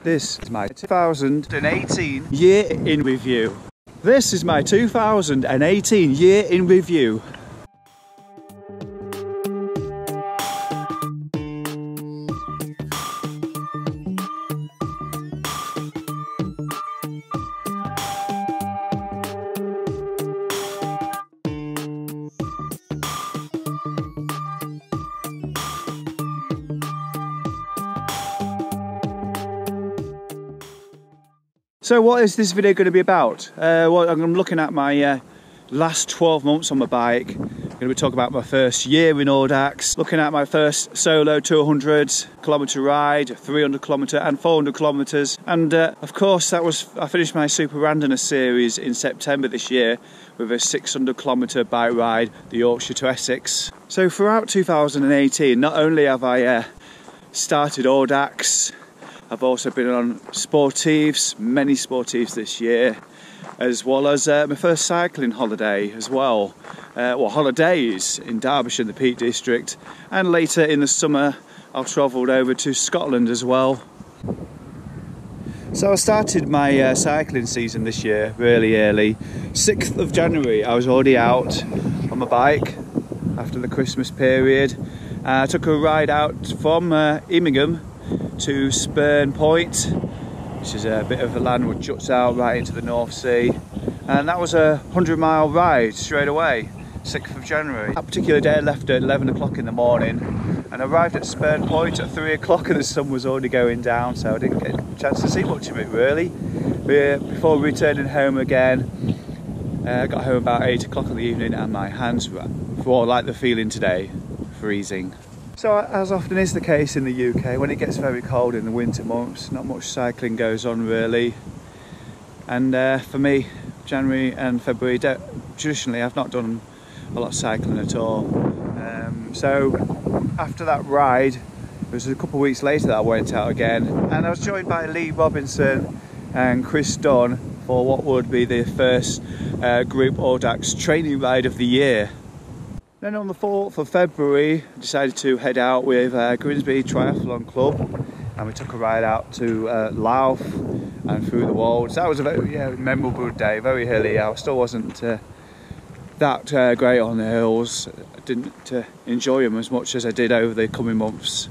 This is my 2018 year in review. This is my 2018 year in review. So what is this video going to be about? Well, I'm looking at my last 12 months on my bike. I'm going to be talking about my first year in Audax, looking at my first solo 200-kilometre ride, 300-kilometre and 400 kilometres. And of course, I finished my Super Randoner series in September this year with a 600-kilometre bike ride, the Yorkshire to Essex. So throughout 2018, not only have I started Audax, I've also been on sportives, many sportives this year, as well as my first cycling holiday as well. Well, holidays in Derbyshire, the Peak District, and later in the summer I've travelled over to Scotland as well. So I started my cycling season this year really early. 6th of January I was already out on my bike after the Christmas period. I took a ride out from Immingham to Spurn Point, which is a bit of a land which juts out right into the North Sea, and that was a 100-mile ride straight away, 6th of January. That particular day I left at 11 o'clock in the morning and arrived at Spurn Point at 3 o'clock and the sun was already going down, so I didn't get a chance to see much of it really. Before returning home again, I got home about 8 o'clock in the evening and my hands were, like the feeling today, freezing. So as often is the case in the UK, when it gets very cold in the winter months, not much cycling goes on really. And for me, January and February, traditionally I've not done a lot of cycling at all. So after that ride, it was a couple of weeks later that I went out again, and I was joined by Lee Robinson and Chris Dunn for what would be the first group Audax training ride of the year. Then on the 4th of February, I decided to head out with Grimsby Triathlon Club, and we took a ride out to Louth and through the Wolds. That was a very memorable day, very hilly. I still wasn't that great on the hills. I didn't enjoy them as much as I did over the coming months.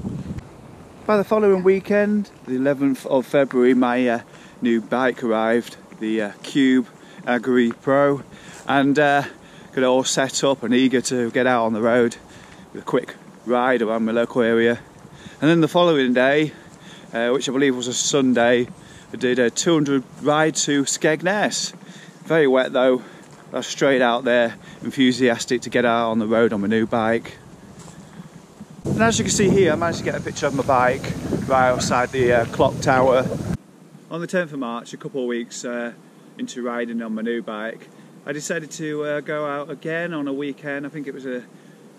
By the following weekend, the 11th of February, my new bike arrived, the Cube Agri Pro, and got it all set up and eager to get out on the road with a quick ride around my local area. And then the following day, which I believe was a Sunday, I did a 200 ride to Skegness. Very wet though. I was straight out there, enthusiastic to get out on the road on my new bike. And as you can see here, I managed to get a picture of my bike right outside the clock tower. On the 10th of March, a couple of weeks into riding on my new bike, I decided to go out again on a weekend. I think it was a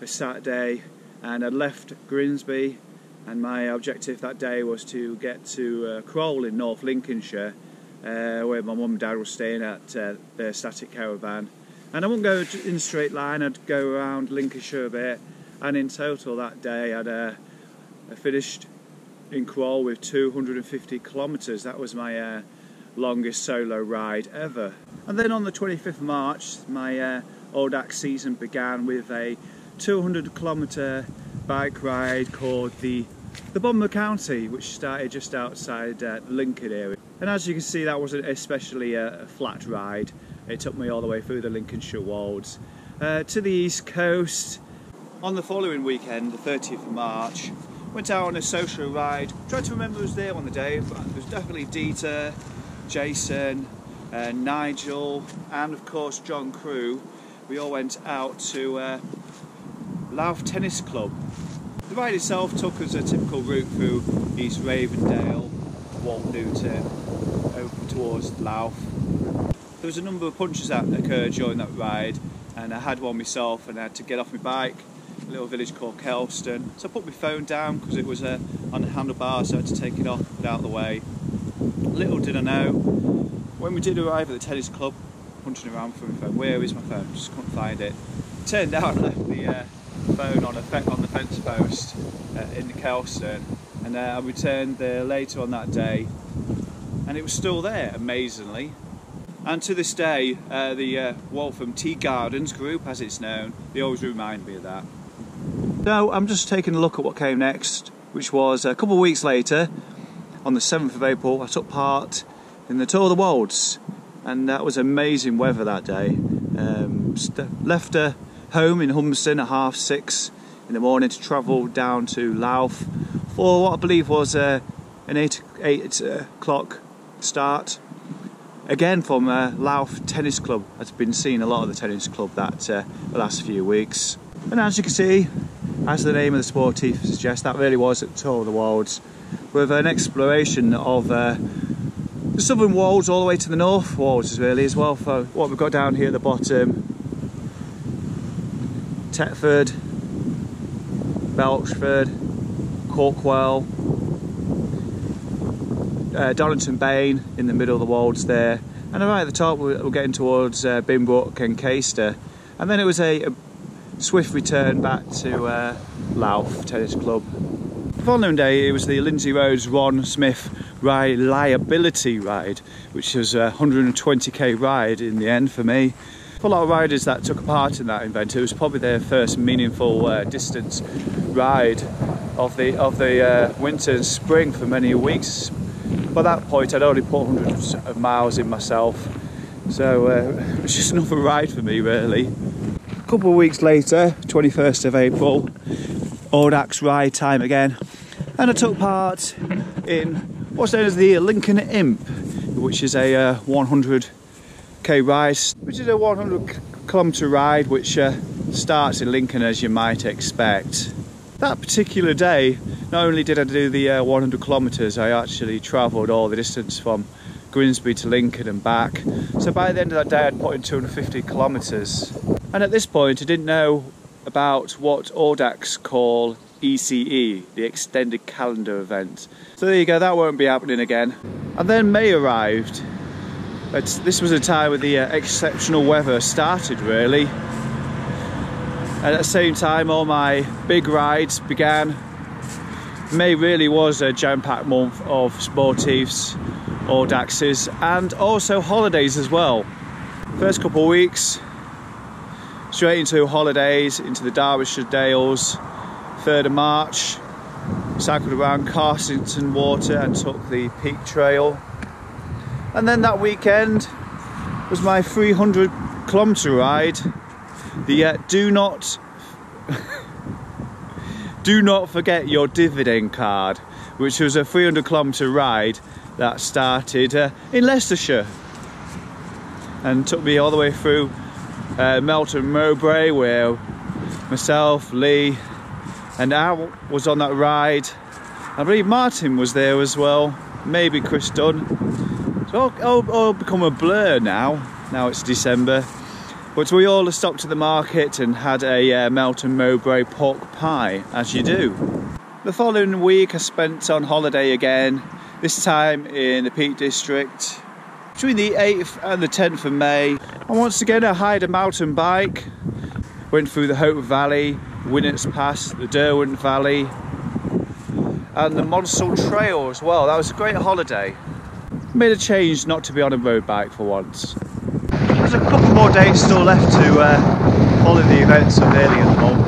Saturday, and I left Grimsby, and my objective that day was to get to Crowell in North Lincolnshire, where my mum and dad were staying at their static caravan. And I wouldn't go in a straight line, I'd go around Lincolnshire a bit, and in total that day I finished in Crowell with 250 kilometres. That was my longest solo ride ever. And then on the 25th of March, my Audax season began with a 200-kilometre bike ride called the Monmouth County, which started just outside the Lincoln area. And as you can see, that wasn't especially a flat ride. It took me all the way through the Lincolnshire Wolds to the east coast. On the following weekend, the 30th of March, went out on a social ride. Tried to remember who was there on the day, but there was definitely Dieter, Jason, Nigel, and of course John Crew. We all went out to Louth Tennis Club. The ride itself took us a typical route through East Ravendale, Walnewton, over towards Louth. There was a number of punches that occurred during that ride, and I had one myself and I had to get off my bike, a little village called Kelston. So I put my phone down because it was on a handlebar, so I had to take it off, put it out of the way. Little did I know, when we did arrive at the tennis club, hunting around for my phone, where is my phone? Just couldn't find it. Turned out I left the phone on the fence post in the Kelston, and I returned there later on that day and it was still there, amazingly. And to this day, the Waltham Tea Gardens group, as it's known, they always remind me of that. So I'm just taking a look at what came next, which was a couple of weeks later, on the 7th of April, I took part in the Tour of the Wolds, and that was amazing weather that day. Left home in Humberston at 6:30 in the morning to travel down to Louth for what I believe was an 8 o'clock start. Again from Louth Tennis Club. I've been seeing a lot of the tennis club the last few weeks. And as you can see, as the name of the sportive suggests, that really was at the Tour of the Wolds, with an exploration of the southern Wolds all the way to the north Wolds really as well. For what we've got down here at the bottom: Tetford, Belchford, Corkwell, Donington Bain in the middle of the Wolds there, and right at the top we're getting towards Binbrook and Caister, and then it was a swift return back to Louth Tennis Club. The following day it was the Lindsay Rhodes Ron Smith Reliability Ride, which was a 120k ride in the end for me. For a lot of riders that took part in that event, it was probably their first meaningful distance ride of the winter and spring for many weeks. By that point I'd already put hundreds of miles in myself, so it was just another ride for me really. A couple of weeks later, 21st of April, Audax ride time again, and I took part in what's known as the Lincoln Imp, which is a 100k ride, which is a 100km ride which starts in Lincoln, as you might expect. That particular day, not only did I do the 100 kilometres, I actually travelled all the distance from Grimsby to Lincoln and back. So by the end of that day I'd put in 250 kilometres. And at this point I didn't know about what Audax call ECE, the Extended Calendar Event. So there you go, that won't be happening again. And then May arrived. This was a time where the exceptional weather started really. And at the same time all my big rides began. May really was a jam-packed month of sportives, Audaxes, and also holidays as well. First couple of weeks, straight into holidays, into the Derbyshire Dales. 3rd of March, cycled around Carsington Water and took the Peak Trail. And then that weekend was my 300km ride, the do not forget your dividend card, which was a 300km ride that started in Leicestershire and took me all the way through Melton Mowbray, where myself, Lee and Al was on that ride. I believe Martin was there as well, maybe Chris Dunn. So all become a blur now it's December. But we all stopped at the market and had a Melton Mowbray pork pie, as you do. The following week I spent on holiday again, this time in the Peak District, between the 8th and the 10th of May. And once again I hired a mountain bike, went through the Hope Valley, Winnett's Pass, the Derwent Valley, and the Monsell Trail as well. That was a great holiday. Made a change not to be on a road bike for once. There's a couple more days still left to follow the events of early in the month.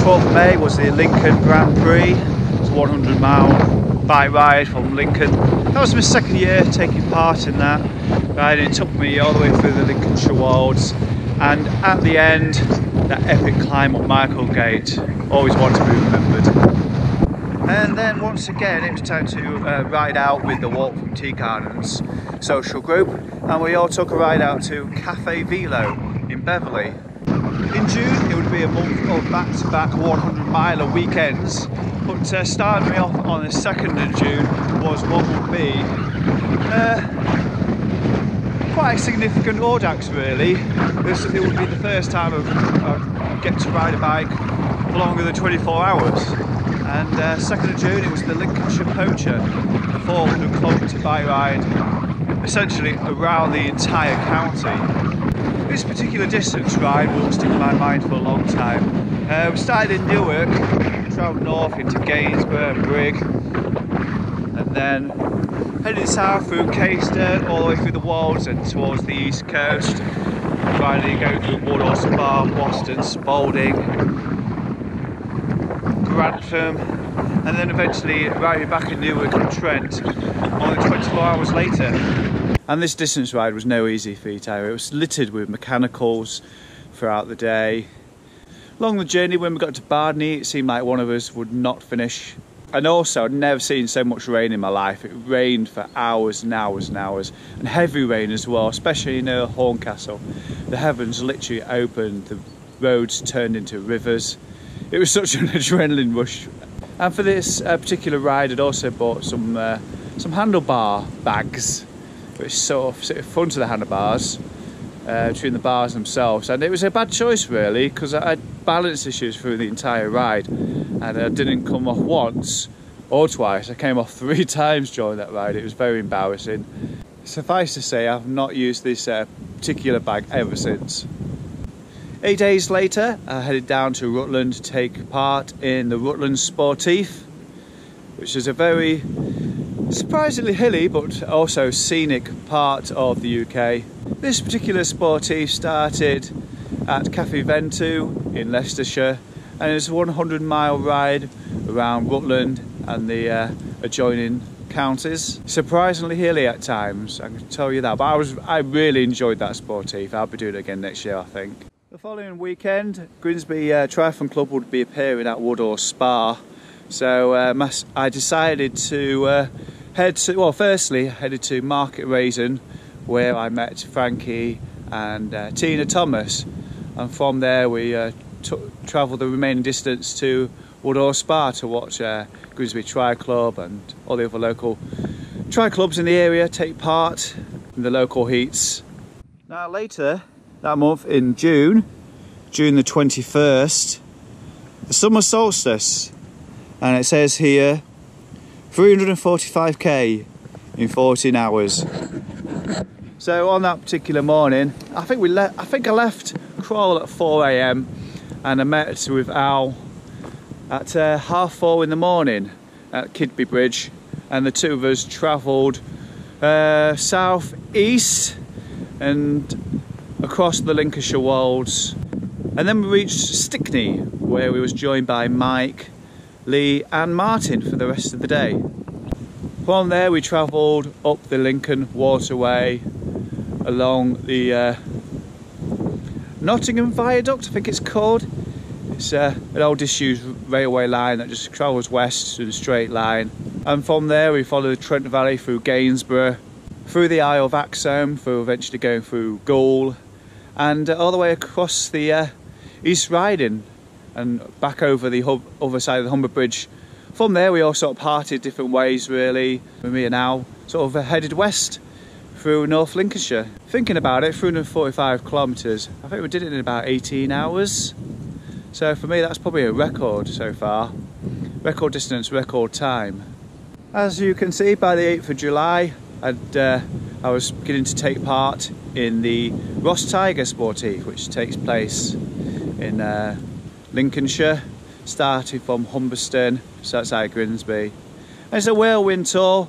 12th of May was the Lincoln Grand Prix. It's a 100-mile bike ride from Lincoln. That was my second year taking part in that ride, and it took me all the way through the Lincolnshire Wolds, and at the end that epic climb up Michael Gate, always one to be remembered. And then once again it was time to ride out with the Waltham Tea Gardens social group, and we all took a ride out to Cafe Velo in Beverley. In June it would be a month of back-to-back 100-miler weekends, but starting me off on the 2nd of June was what would be quite a significant Audax really. It would be the first time I get to ride a bike for longer than 24 hours. And 2nd of June it was the Lincolnshire Poacher, a 400km bike ride, essentially around the entire county. This particular distance ride will stick in my mind for a long time. We started in Newark, travelled north into Gainsborough and Brigg, and then Heading south through Caister, all the way through the Wolds and towards the east coast. Finally going through Woodall, Spa, Boston, Spalding, Grantham, and then eventually arriving back in Newark-on-Trent only 24 hours later. And this distance ride was no easy feat either. It was littered with mechanicals throughout the day. Along the journey, when we got to Bardney, it seemed like one of us would not finish. And also, I'd never seen so much rain in my life. It rained for hours and hours and hours, and heavy rain as well, especially near Horncastle. The heavens literally opened, the roads turned into rivers. It was such an adrenaline rush. And for this particular ride, I'd also bought some handlebar bags, which sort of sit in front of the handlebars, between the bars themselves. And it was a bad choice really, because I had balance issues through the entire ride. And I didn't come off once or twice. I came off 3 times during that ride. It was very embarrassing. Suffice to say, I've not used this particular bag ever since. 8 days later, I headed down to Rutland to take part in the Rutland Sportif, which is a very surprisingly hilly but also scenic part of the UK. This particular Sportif started at Cafe Ventoux in Leicestershire, and it's a 100-mile ride around Rutland and the adjoining counties. Surprisingly hilly at times, I can tell you that, but I really enjoyed that Sportif. I'll be doing it again next year, I think. The following weekend, Grimsby Triathlon Club would be appearing at Woodall Spa, so I decided to firstly headed to Market Raisin, where I met Frankie and Tina Thomas, and from there we travelled the remaining distance to Woodall Spa to watch Grimsby Tri Club and all the other local tri clubs in the area take part in the local heats. Now later that month in June the 21st, the summer solstice, and it says here 345k in 14 hours. So on that particular morning, I think I left Crawl at 4 AM and I met with Al at 4:30 in the morning at Kidby Bridge, and the two of us travelled south east and across the Lincolnshire Wolds, and then we reached Stickney, where we was joined by Mike, Lee and Martin for the rest of the day. From there we travelled up the Lincoln Waterway along the Nottingham Viaduct, I think it's called. It's an old disused railway line that just travels west in a straight line. And from there we followed the Trent Valley through Gainsborough, through the Isle of Axholme, through eventually going through Goole, and all the way across the East Riding and back over the other side of the Humber Bridge. From there we all sort of parted different ways really. Me and Al sort of headed west through North Lincolnshire. Thinking about it, 345 kilometres, I think we did it in about 18 hours. So for me that's probably a record so far. Record distance, record time. As you can see, by the 8th of July I was beginning to take part in the Ross Tiger Sportif, which takes place in Lincolnshire, starting from Humberston, just outside Grimsby. And it's a whirlwind tour.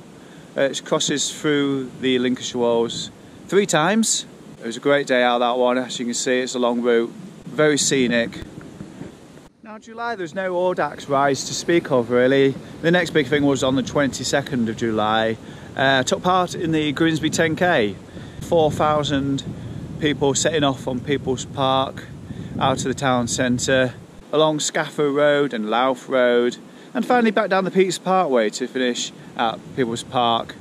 It crosses through the Lincolnshire Wolds 3 times. It was a great day out, that one. As you can see, it's a long route, very scenic. Now July, there's no Audax rides to speak of really. The next big thing was on the 22nd of July. I took part in the Grimsby 10k. 4,000 people setting off from People's Park out to the town centre, along Scaffer Road and Louth Road, and finally back down the Pete's Parkway to finish at People's Park.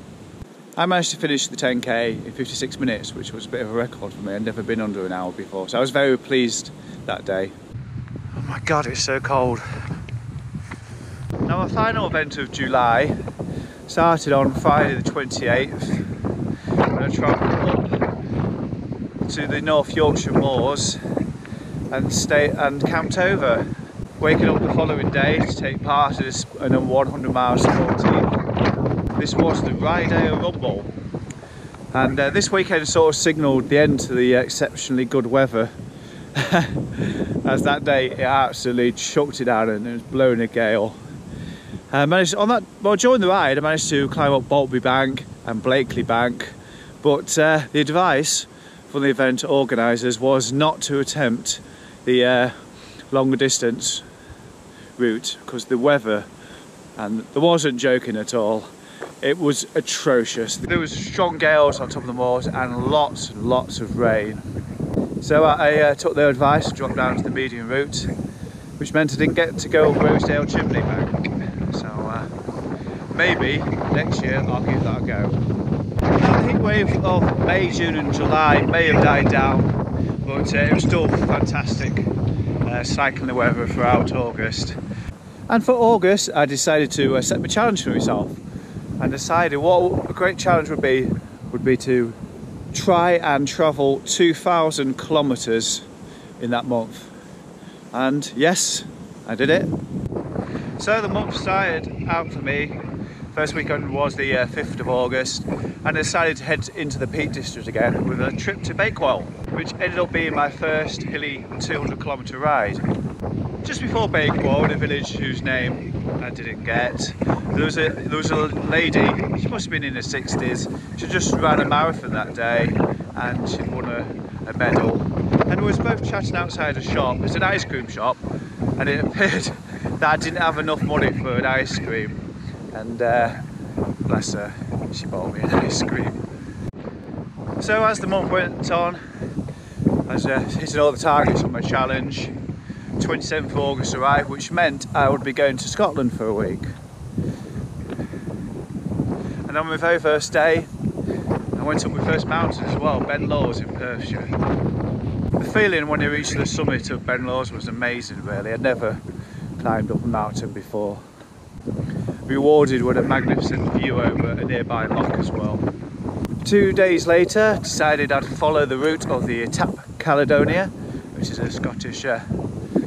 I managed to finish the 10k in 56 minutes, which was a bit of a record for me. I'd never been under an hour before, so I was very pleased that day. Oh my god, it's so cold. Now our final event of July started on Friday the 28th. I travelled up to the North Yorkshire moors and camped over. Waking up the following day to take part in this 100 mile Sportif. This was the Rydale Rumble, and this weekend sort of signalled the end to the exceptionally good weather. As that day it absolutely chucked it down and it was blowing a gale. During the ride, I managed to climb up Boltby Bank and Blakely Bank, but the advice from the event organisers was not to attempt the longer distance route because the weather, and I wasn't joking at all, it was atrocious. There was strong gales on top of the moors and lots and lots of rain. So I took their advice and dropped down to the medium route, which meant I didn't get to go Rosedale Chimney Bank. So maybe next year I'll give that a go. Now, the heat wave of May, June and July may have died down, but it was still fantastic cycling the weather throughout August. And for August I decided to set a challenge for myself, and decided what a great challenge would be to try and travel 2,000 kilometers in that month. And yes, I did it. So the month started out for me. First weekend was the 5th of August, and I decided to head into the Peak District again with a trip to Bakewell, which ended up being my first hilly 200-kilometre ride. Just before Bakewell, in a village whose name I didn't get, there was a lady. She must have been in her 60s. She just ran a marathon that day, and she won a medal. And we was both chatting outside a shop. It's an ice cream shop, and it appeared that I didn't have enough money for an ice cream. And bless her, she bought me an ice cream. So as the month went on, I was hitting all the targets on my challenge. 27th of August arrived, which meant I would be going to Scotland for a week. And on my very first day, I went up my first mountain as well, Ben Lawes in Perthshire. The feeling when I reached the summit of Ben Lawes was amazing, really. I'd never climbed up a mountain before. Rewarded with a magnificent view over a nearby loch as well. 2 days later, decided I'd follow the route of the Tap Caledonia, which is a Scottish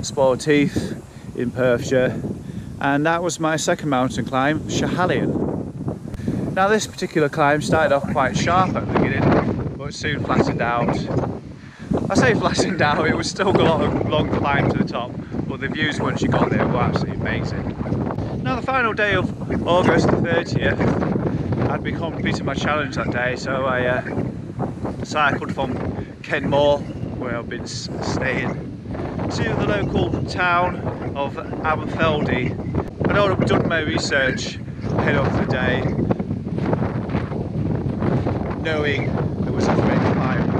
spoiled heath in Perthshire, and that was my second mountain climb, Schiehallion. Now this particular climb started off quite sharp at the beginning, but soon flattened out. I say flattened out, it was still got a long climb to the top, but the views once you got there were absolutely amazing. Now the final day of August the 30th, I'd been completing my challenge that day, so I cycled from Kenmore, where I've been staying, to the local town of Aberfeldy. I'd already done my research ahead of the day, knowing there was a great climb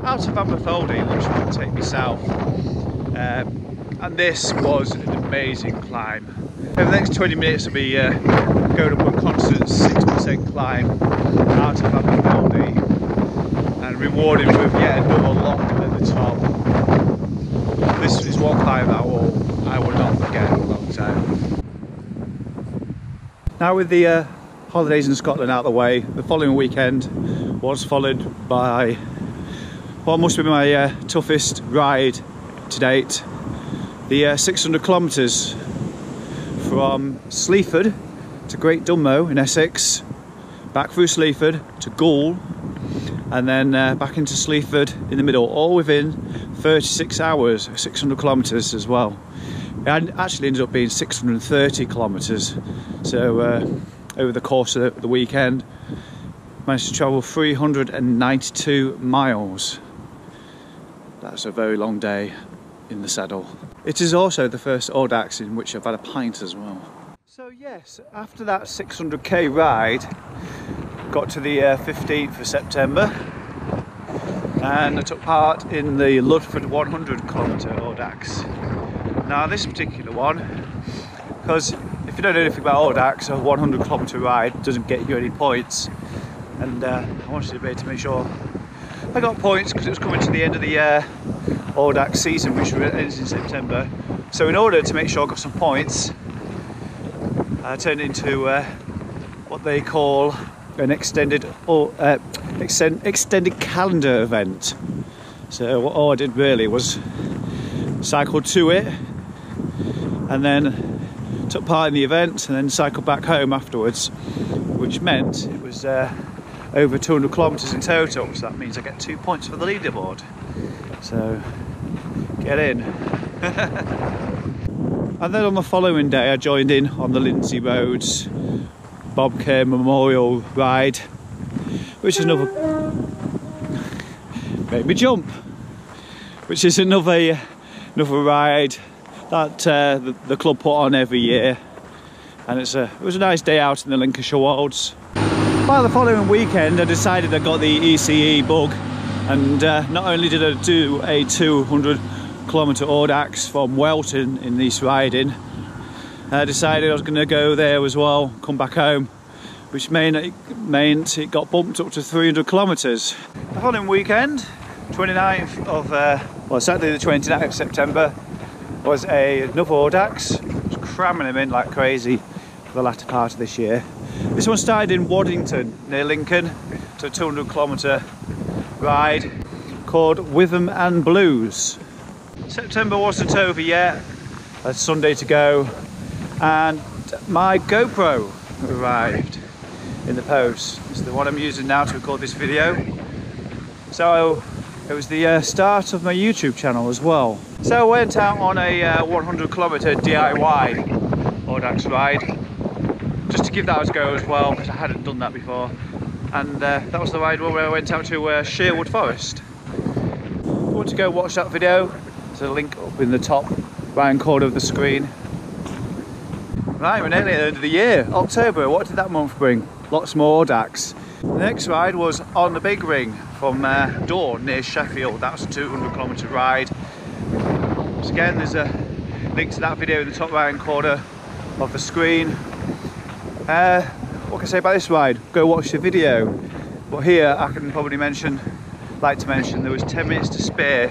out of Aberfeldy which would take me south, and this was an amazing climb. Over the next 20 minutes I'll be going up a constant 6% climb out of Aberfeldy and rewarded with yet another lock at the top. This is one climb that I will not forget for a long time. Now with the holidays in Scotland out of the way, the following weekend was followed by what must be my toughest ride to date, the 600 kilometres from Sleaford to Great Dunmow in Essex, back through Sleaford to Goole, and then back into Sleaford in the middle, all within 36 hours, 600 kilometres as well. It actually ended up being 630 kilometres, so over the course of the weekend managed to travel 392 miles. That's a very long day in the saddle. It is also the first Audax in which I've had a pint as well. So yes, after that 600k ride, got to the 15th of September, and I took part in the Ludford 100 kilometre Audax. Now this particular one, because if you don't know anything about Audax, a 100 kilometre ride doesn't get you any points, and I wanted to be able to make sure I got points because it was coming to the end of the Audax season, which ends in September. So in order to make sure I got some points, I turned into what they call an extended calendar event. So all I did really was cycle to it, and then took part in the event, and then cycled back home afterwards, which meant it was over 200 kilometres in total. So that means I get 2 points for the leaderboard. So get in. And then on the following day I joined in on the Lindsay Roads Bob Kerr Memorial Ride, which is another... made me jump! Which is another ride that the club put on every year, and it was a nice day out in the Lincolnshire Wolds. By the following weekend I decided I got the ECE bug, and not only did I do a 200-kilometre Audax from Welton in East Riding, I decided I was going to go there as well, come back home, which meant it got bumped up to 300 kilometres. The following weekend, 29th of, Saturday the 29th of September, was another Audax. I was cramming them in like crazy for the latter part of this year. This one started in Podington near Lincoln. It's a 200-kilometre ride called Witham and Blues. September wasn't over yet. A Sunday to go, and my GoPro arrived in the post. It's the one I'm using now to record this video. So it was the start of my YouTube channel as well. So I went out on a 100-kilometre DIY Audax ride, just to give that a go as well, because I hadn't done that before. And that was the ride where I went out to Sherwood Forest. If you want to go watch that video, there's a link up in the top right-hand corner of the screen. Right, we're nearly at the end of the year. October, what did that month bring? Lots more Audax. The next ride was on the big ring from Dawn near Sheffield. That was a 200-kilometre ride. So again, there's a link to that video in the top right-hand corner of the screen. What can I say about this ride? Go watch the video. But here I can probably like to mention there was 10 minutes to spare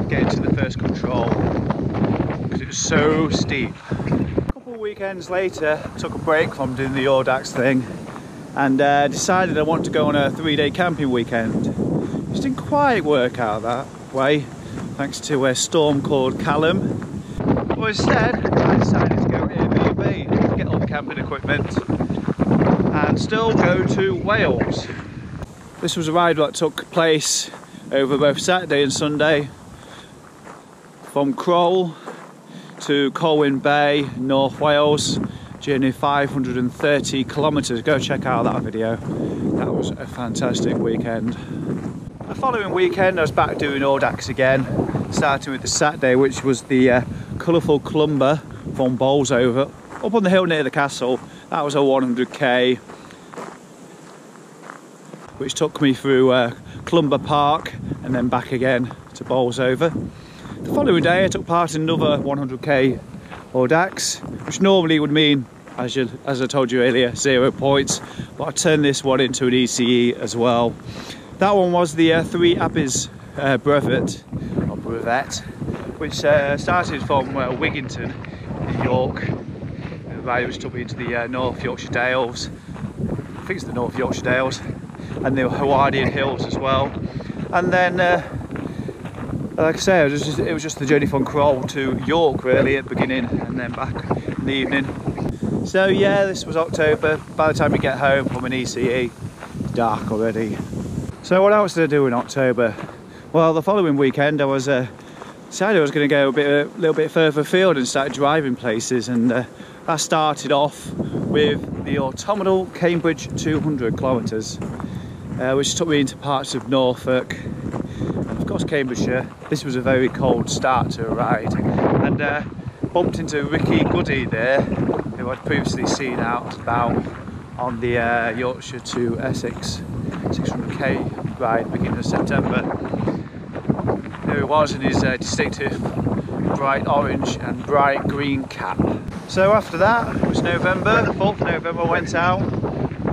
getting to the first control, because it was so steep. A couple of weekends later, I took a break from doing the Audax thing and decided I wanted to go on a 3-day camping weekend. It didn't quite work out that way, thanks to a storm called Callum. But instead, I decided to go Airbnb, get all the camping equipment, and still go to Wales. This was a ride that took place over both Saturday and Sunday, from Crowell to Colwyn Bay, North Wales, journey 530 kilometres. Go check out that video. That was a fantastic weekend. The following weekend I was back doing Audax again, starting with the Saturday, which was the colourful Clumber from Bolsover, up on the hill near the castle. That was a 100k, which took me through Clumber Park and then back again to Bolsover. The following day I took part in another 100k Audax, which normally would mean, as I told you earlier, 0 points, but I turned this one into an ECE as well. That one was the 3 Abbeys brevet, which started from Wigginton in York, which took me into the North Yorkshire Dales, I think it's the North Yorkshire Dales, and the Howardian Hills as well. And then, like I say, it was just the journey from Crowell to York really at the beginning, and then back in the evening. So yeah, this was October. By the time we get home from an ECE, it's dark already. So what else did I do in October? Well, the following weekend I was decided I was going to go a little bit further afield and start driving places, and that started off with the autumnal Cambridge 200 kilometres, which took me into parts of Norfolk and of course Cambridgeshire. This was a very cold start to a ride, and bumped into Ricky Goody there, who I'd previously seen out about on the Yorkshire to Essex 600k ride beginning of September. There he was in his distinctive bright orange and bright green cap. So after that, it was November, 4th November, I went out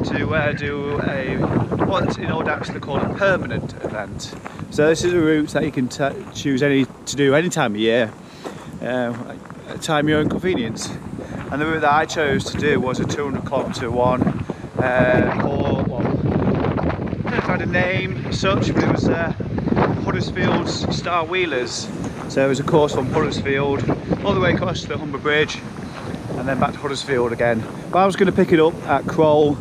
to do what in Audax they call a permanent event. So this is a route that you can choose to do any time of year, at a time of your own convenience. And the route that I chose to do was a 200-kilometre one, called, well, I don't know if it had a name as such, but it was Huddersfield's Star Wheelers. So it was a course from Huddersfield all the way across the Humber Bridge and then back to Huddersfield again. But I was going to pick it up at Crowell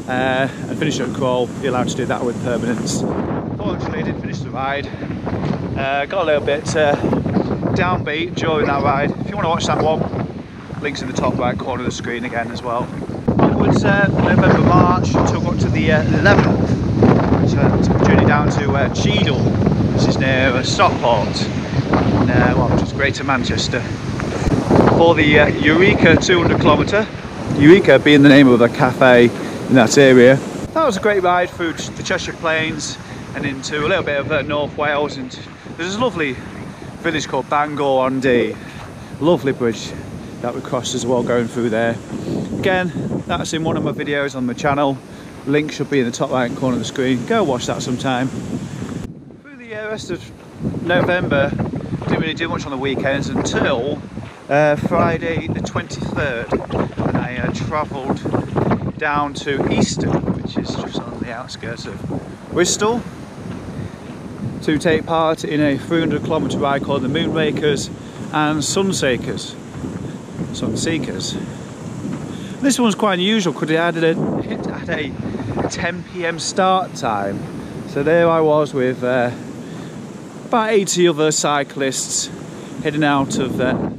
and finish it at Crowell. You're allowed to do that with permanence. Fortunately I didn't finish the ride. Got a little bit downbeat during that ride. If you want to watch that one, links in the top right corner of the screen again as well. Onwards, November, March, took up to the 11th, so took a journey down to Cheadle, which is near Stockport, which is Greater Manchester, for the Eureka 200 kilometre, Eureka being the name of a cafe in that area. That was a great ride through the Cheshire Plains and into a little bit of North Wales, and there's a lovely village called Bangor-on-Dee, lovely bridge that we crossed as well going through there. Again, that's in one of my videos on my channel, link should be in the top right corner of the screen, go watch that sometime. Through the rest of November, didn't really do much on the weekends until Friday the 23rd, and I travelled down to Easton, which is just on the outskirts of Bristol, to take part in a 300 kilometre ride called the Moonrakers and Sunseekers. This one's quite unusual because it had a 10 PM start time. So there I was with about 80 other cyclists heading out of the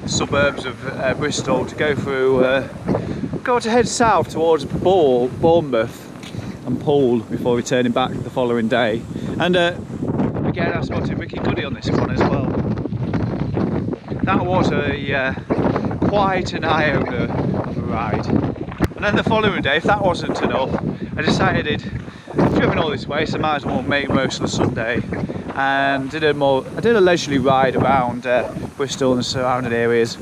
suburbs of Bristol to go through, to head south towards Bournemouth and Poole before returning back the following day. And again, I spotted Ricky Goody on this one as well. That was quite an eye-opener of a ride. And then the following day, if that wasn't enough, I decided I've driven all this way, so I might as well make most of the Sunday, and I did a leisurely ride around Bristol and the surrounding areas.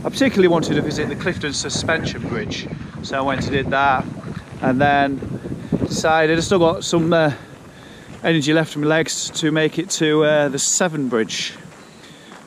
I particularly wanted to visit the Clifton Suspension Bridge, so I went and did that, and then decided I still got some energy left in my legs to make it to the Severn Bridge,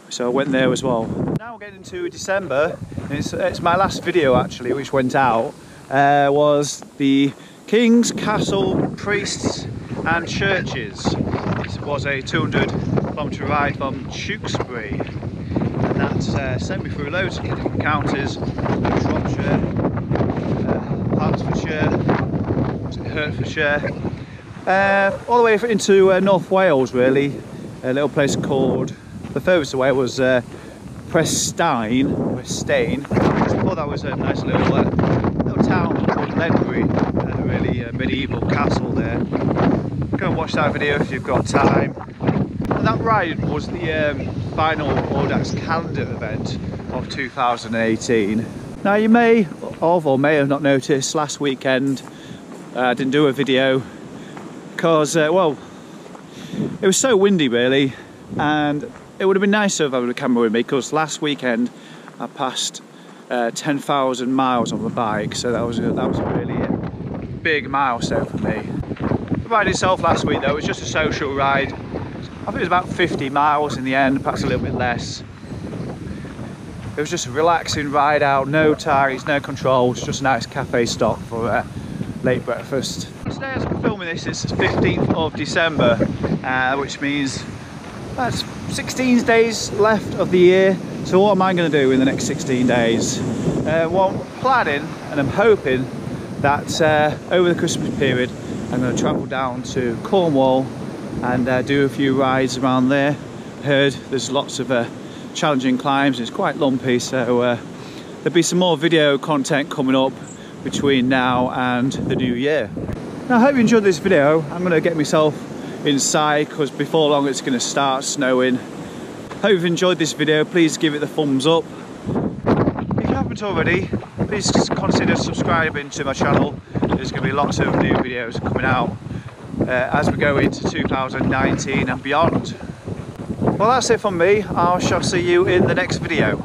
so I went there as well. Now we're getting into December, and it's my last video actually which went out, was the King's Castle Priests and Churches. It was a 200 kilometre ride from Tewkesbury, and that sent me through loads of different counties: Shropshire, Hertfordshire, Hertfordshire, all the way into North Wales really, a little place called, the furthest away was Prestane. Before that was a nice little town called Ledbury, and a really medieval castle there. Go and watch that video if you've got time. And that ride was the final Audax calendar event of 2018. Now you may have not noticed last weekend I didn't do a video because well, it was so windy really, and it would have been nice to have had a camera with me because last weekend I passed 10,000 miles on the bike, so that was a really big milestone for me. The ride itself last week though was just a social ride. I think it was about 50 miles in the end, perhaps a little bit less. It was just a relaxing ride out, no ties, no controls, just a nice cafe stop for late breakfast. Today as I'm filming this, it's the 15th of December, which means that's 16 days left of the year. So what am I going to do in the next 16 days? Well, I'm planning and I'm hoping that over the Christmas period I'm going to travel down to Cornwall and do a few rides around there. I heard there's lots of challenging climbs, it's quite lumpy, so there'll be some more video content coming up between now and the new year. Now I hope you enjoyed this video. I'm going to get myself inside because before long it's going to start snowing. Hope you've enjoyed this video. Please give it the thumbs up. If you haven't already, please consider subscribing to my channel. There's going to be lots of new videos coming out as we go into 2019 and beyond. Well, that's it from me. I shall see you in the next video.